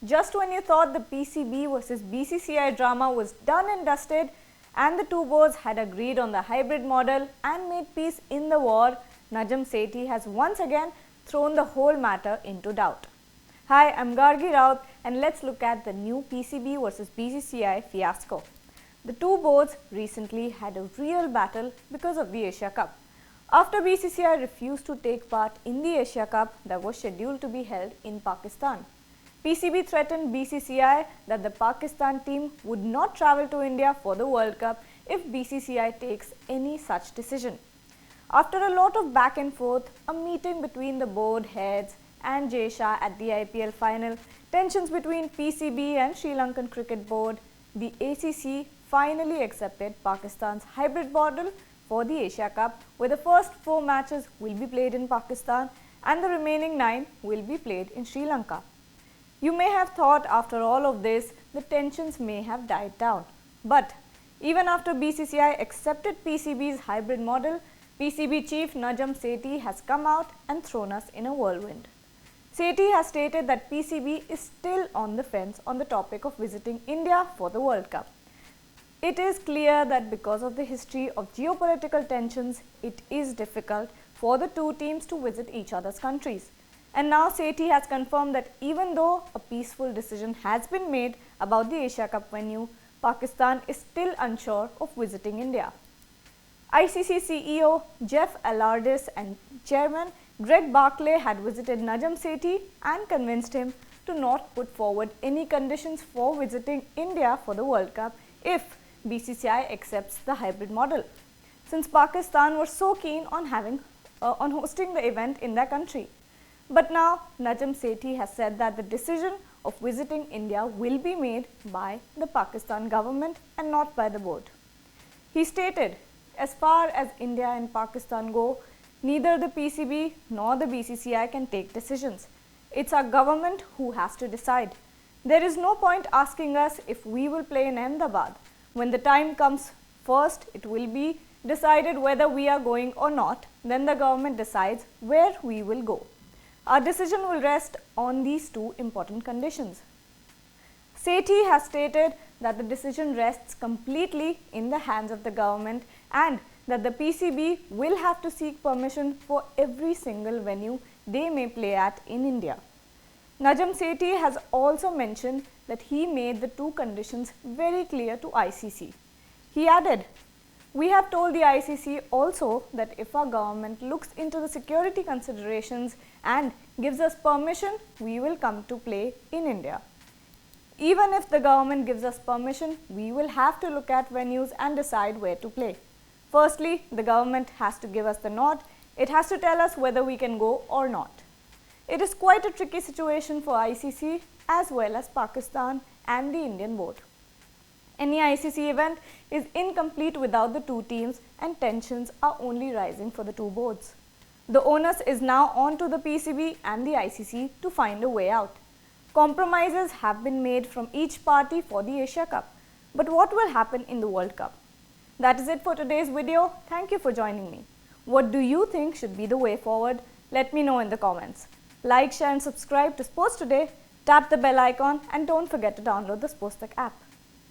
Just when you thought the PCB versus BCCI drama was done and dusted and the two boards had agreed on the hybrid model and made peace in the war, Najam Sethi has once again thrown the whole matter into doubt. Hi, I'm Gargi Raut and let's look at the new PCB versus BCCI fiasco. The two boards recently had a real battle because of the Asia Cup. After BCCI refused to take part in the Asia Cup that was scheduled to be held in Pakistan, PCB threatened BCCI that the Pakistan team would not travel to India for the World Cup if BCCI takes any such decision. After a lot of back and forth, a meeting between the board heads and Jay Shah at the IPL final, tensions between PCB and Sri Lankan Cricket Board, the ACC finally accepted Pakistan's hybrid model for the Asia Cup, where the first 4 matches will be played in Pakistan and the remaining 9 will be played in Sri Lanka. You may have thought after all of this, the tensions may have died down. But even after BCCI accepted PCB's hybrid model, PCB chief Najam Sethi has come out and thrown us in a whirlwind. Sethi has stated that PCB is still on the fence on the topic of visiting India for the World Cup. It is clear that because of the history of geopolitical tensions, it is difficult for the two teams to visit each other's countries. And now Sethi has confirmed that even though a peaceful decision has been made about the Asia Cup venue, Pakistan is still unsure of visiting India. ICC CEO Jeff Alardis and Chairman Greg Barclay had visited Najam Sethi and convinced him to not put forward any conditions for visiting India for the World Cup if BCCI accepts the hybrid model, since Pakistan was so keen on hosting the event in their country. But now Najam Sethi has said that the decision of visiting India will be made by the Pakistan government and not by the board. He stated, as far as India and Pakistan go, neither the PCB nor the BCCI can take decisions. It's our government who has to decide. There is no point asking us if we will play in Ahmedabad. When the time comes, first it will be decided whether we are going or not, then the government decides where we will go. Our decision will rest on these two important conditions. Sethi has stated that the decision rests completely in the hands of the government and that the PCB will have to seek permission for every single venue they may play at in India. Najam Sethi has also mentioned that he made the two conditions very clear to ICC. He added, "We have told the ICC also that if our government looks into the security considerations and gives us permission, we will come to play in India. Even if the government gives us permission, we will have to look at venues and decide where to play. Firstly, the government has to give us the nod. It has to tell us whether we can go or not." It is quite a tricky situation for ICC as well as Pakistan and the Indian board. Any ICC event is incomplete without the two teams and tensions are only rising for the two boards. The onus is now on to the PCB and the ICC to find a way out. Compromises have been made from each party for the Asia Cup. But what will happen in the World Cup? That is it for today's video. Thank you for joining me. What do you think should be the way forward? Let me know in the comments. Like, share and subscribe to Sports Today, tap the bell icon and don't forget to download the SportsTech app.